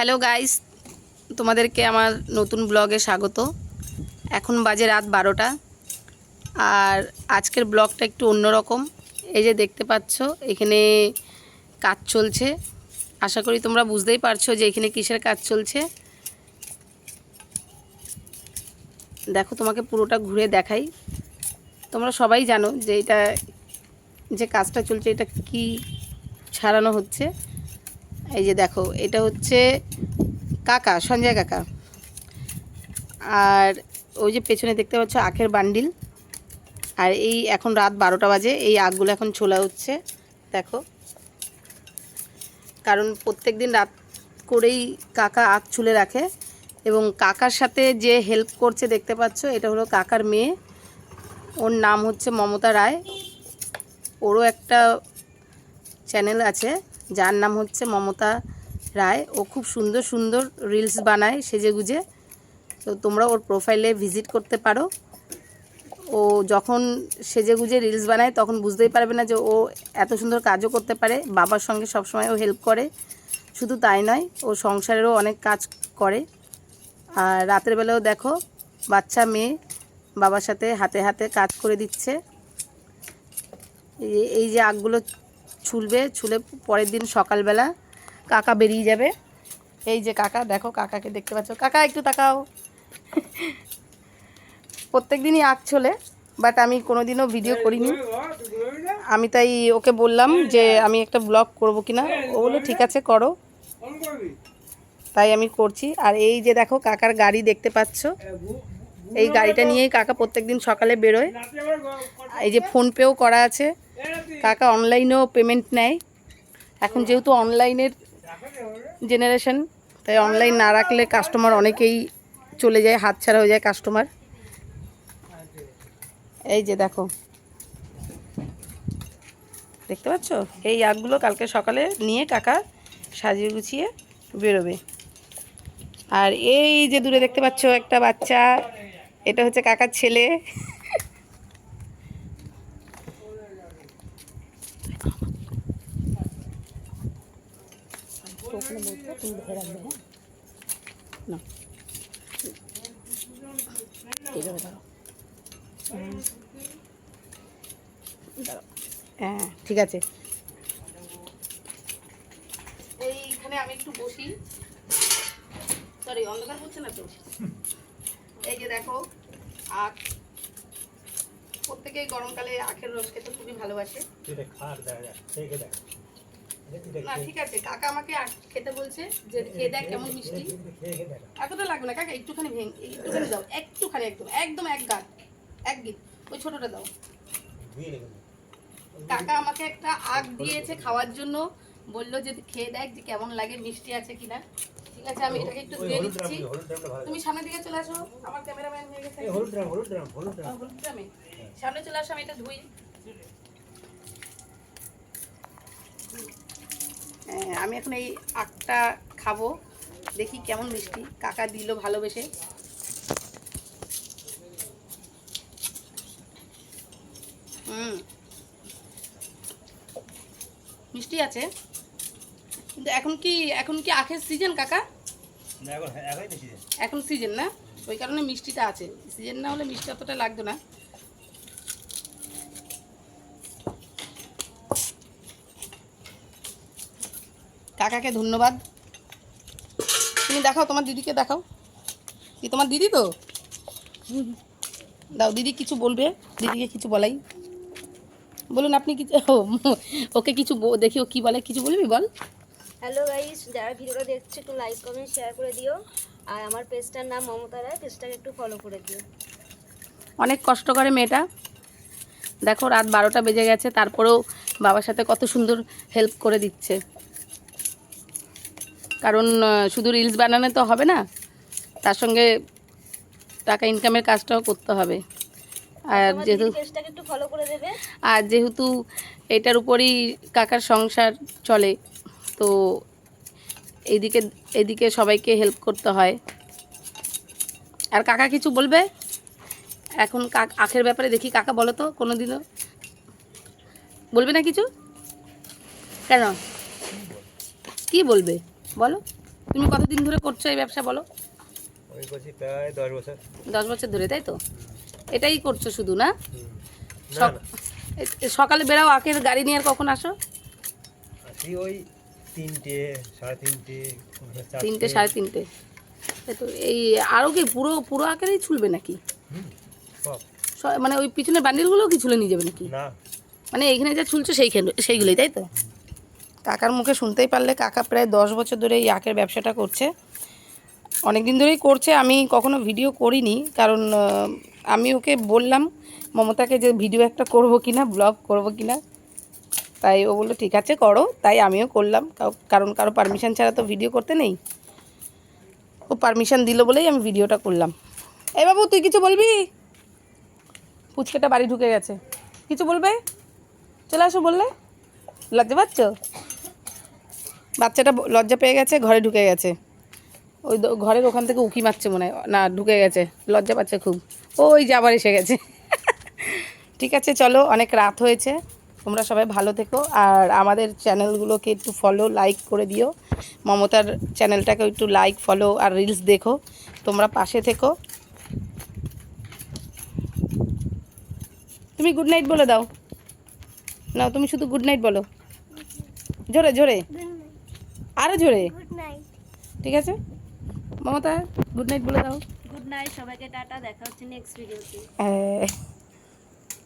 Hello guys, তোমাদেরকে আমার নতুন ব্লগে স্বাগত। এখন বাজে রাত 12টা। আর আজকের ব্লগটা একটু অন্যরকম। এই যে দেখতে পাচ্ছ এখানে কাজ চলছে। আশা করি তোমরা বুঝতেই পারছো যে এখানে কিসের কাজ চলছে। দেখো, তোমাকে পুরোটা ঘুরে দেখাই। তোমরা সবাই জানো যে এটা যে কাজটা চলছে এটা কি ছাড়ানো হচ্ছে। এই যে দেখো, এটা হচ্ছে কাকা, সঞ্জয় কাকা। আর ওই যে পেছনে দেখতে পাচ্ছ আখের বান্ডিল। আর এই এখন রাত 12টা বাজে, এই আখগুলো এখন ছোলা হচ্ছে। দেখো, কারণ প্রত্যেক দিন রাত করেই কাকা আখ ছুলে রাখে। এবং কাকার সাথে যে হেল্প করছে দেখতে পাচ্ছ, এটা হলো কাকার মেয়ে। ওর নাম হচ্ছে মমতা রায়। ওরও একটা চ্যানেল আছে যার নাম হচ্ছে মমতা রায়। ও খুব সুন্দর সুন্দর রিলস বানায় সেজেগুজে। তো তোমরা ওর প্রোফাইলে ভিজিট করতে পারো। ও যখন সেজেগুজে রিলস বানায় তখন বুঝতেই পারবে না যে ও এত সুন্দর কাজও করতে পারে। বাবার সঙ্গে সবসময় ও হেল্প করে। শুধু তাই নয়, ও সংসারেরও অনেক কাজ করে। আর রাতের বেলাও দেখো, বাচ্চা মেয়ে বাবার সাথে হাতে হাতে কাজ করে দিচ্ছে। এই যে আখগুলো ছুলে পরের দিন সকালবেলা কাকা বেরিয়ে যাবে। এই যে কাকা, দেখো কাকাকে দেখতে পাচ্ছ। কাকা একটু তাকাও। প্রত্যেক দিনই আখ ছোলে, বাট আমি কোনোদিনও ভিডিও করিনি। আমি তাই ওকে বললাম যে আমি একটা ব্লগ করব কিনা। ও বললো ঠিক আছে করো। তাই আমি করছি। আর এই যে দেখো কাকার গাড়ি দেখতে পাচ্ছ। এই গাড়িটা নিয়েই কাকা প্রত্যেক দিন সকালে বেরোয়। এই যে ফোনপেও করা আছে। কাকা অনলাইনেও পেমেন্ট নেয়। এখন যেহেতু অনলাইনের জেনারেশন, তাই অনলাইন না রাখলে কাস্টমার অনেকেই চলে যায়, হাতছাড়া হয়ে যায় কাস্টমার। এই যে দেখো, দেখতে পাচ্ছ এই আখগুলো কালকে সকালে নিয়ে কাকা সাজিয়ে গুছিয়ে বেরোবে। আর এই যে দূরে দেখতে পাচ্ছ একটা বাচ্চা, এটা হচ্ছে কাকার ছেলে। হ্যাঁ ঠিক আছে। এইখানে আমি একটু বসি। সরি, অন্ধকার করছে না তো। এই যে দেখো আখ, প্রত্যেকেই গরমকালে আখের রস খেতে খুবই ভালোবাসে। না ঠিক আছে, কাকা আমাকে আখ খেতে বলছে যে খেয়ে দেখ কেমন মিষ্টি। এতটা লাগবে না কাকা, একটুখানি একটুখানি দাও, একটুখানি, একদম একদম এক গাঁট, এক গিট, ওই ছোটটা দাও। কাকা আমাকে একটা আখ দিয়েছে খাওয়ার জন্য, বললো যে খেয়ে দেখ যে কেমন লাগে, মিষ্টি আছে কিনা। ঠিক আছে, আমি এটাকে একটু ধুয়ে দিচ্ছি। তুমি সামনের দিকে চলে আসো, আমার ক্যামেরাম্যান হয়ে গেছে। হলুদ ড্রামে সামনে চলে আসো, আমি এটা ধুই। আমি এখন এই আখটা খাবো, দেখি কেমন মিষ্টি। কাকা দিল ভালোবেসে। মিষ্টি আছে, কিন্তু এখন কি আখের সিজন কাকা? এখন সিজন না, ওই কারণে মিষ্টিটা আছে। সিজন না হলে মিষ্টি অতটা লাগতো না। কাকাকে ধন্যবাদ। তুমি দেখাও, তোমার দিদিকে দেখাও। কি তোমার দিদি তো? দাও, দিদি কিছু বলবে, দিদিকে কিছু বলাই। বলুন আপনি কিছু। ওকে কিছু দেখি ও কি বলে, কিছু বলবি বল। হ্যালো গাইস, যারা ভিডিওটা দেখছো একটু লাইক কমেন্ট শেয়ার করে দিও। আর আমার পেজটার নাম মমতা রায়, পেজটাকে একটু ফলো করে দিও। অনেক কষ্ট করে মেয়েটা। দেখো রাত 12টা বেজে গেছে, তারপরেও বাবার সাথে কত সুন্দর হেল্প করে দিচ্ছে। কারণ শুধু রিলস বানানো তো হবে না, তার সঙ্গে টাকা ইনকামের কাজটাও করতে হবে। আর যেহেতু পেজটাকে একটু ফলো করে দেবে। আর যেহেতু এটার উপরই কাকার সংসার চলে, তো এদিকে সবাইকে হেল্প করতে হয়। আর কাকা কিছু বলবে এখন আখের ব্যাপারে? দেখি কাকা বলো তো, কোনোদিনও বলবে না কিছু? কেন, কি বলবে বলো? তুমি কতদিন ধরে করছো এই ব্যবসা বলো? আমি করছি প্রায় 10 বছর। 10 বছর ধরে, তাই তো? এটাই করছো শুধু না? না না, সকালে বেরাও আখের গাড়ি নিয়ে, আর কখন আসো? আসি ওই 3টে, 3:30, 3টে 3:30। তাই তো। এই আরও কি পুরো পুরো আখেরই ছুলবে নাকি? সব মানে ওই পিছনের বান্ডিলগুলোও কি ছুলে নিয়ে যাবে নাকি? না, মানে এইখানে যা ছুলছো সেইগুলোই, তাই তো? কাকার মুখে শুনতেই পারলে, কাকা প্রায় 10 বছর ধরে এই আখের ব্যবসাটা করছে। অনেক দিন ধরেই করছে, আমি কখনো ভিডিও করিনি, কারণ আমি ওকে বললাম মমতাকে যে ভিডিও একটা করব কিনা, ব্লগ করব কিনা, তাই ও বললো ঠিক আছে করো, তাই আমিও করলাম। কারণ কারো পারমিশন ছাড়া তো ভিডিও করতে নেই। ও পারমিশন দিল বলেই আমি ভিডিওটা করলাম। এই বাবু, তুই কিছু বলবি? পুচকেটা বাড়ি ঢুকে গেছে, কিছু বলবে? চলে আসো বললে। লজ্জা পাচ্ছ? বাচ্চাটা লজ্জা পেয়ে গেছে, ঘরে ঢুকে গেছে। ওই ঘরের ওখান থেকে উকি মারছে মনে হয়, না ঢুকে গেছে, লজ্জা পাচ্ছে খুব। ওই যে আবার এসে গেছে। ঠিক আছে, চলো, অনেক রাত হয়েছে, তোমরা সবাই ভালো থেকো, আর আমাদের চ্যানেলগুলোকে একটু ফলো লাইক করে দিও। মমতার চ্যানেলটাকে একটু লাইক ফলো আর রিলস দেখো, তোমরা পাশে থেকো। তুমি গুড নাইট বলে দাও না, তুমি শুধু গুড নাইট বলো, জোরে জোরে, আরও জোরে। ঠিক আছে মমতা, গুড নাইট বলে দাও। গুড নাইট সবাইকে, টাটা, দেখা হচ্ছে নেক্সট ভিডিওতে। হ্যাঁ।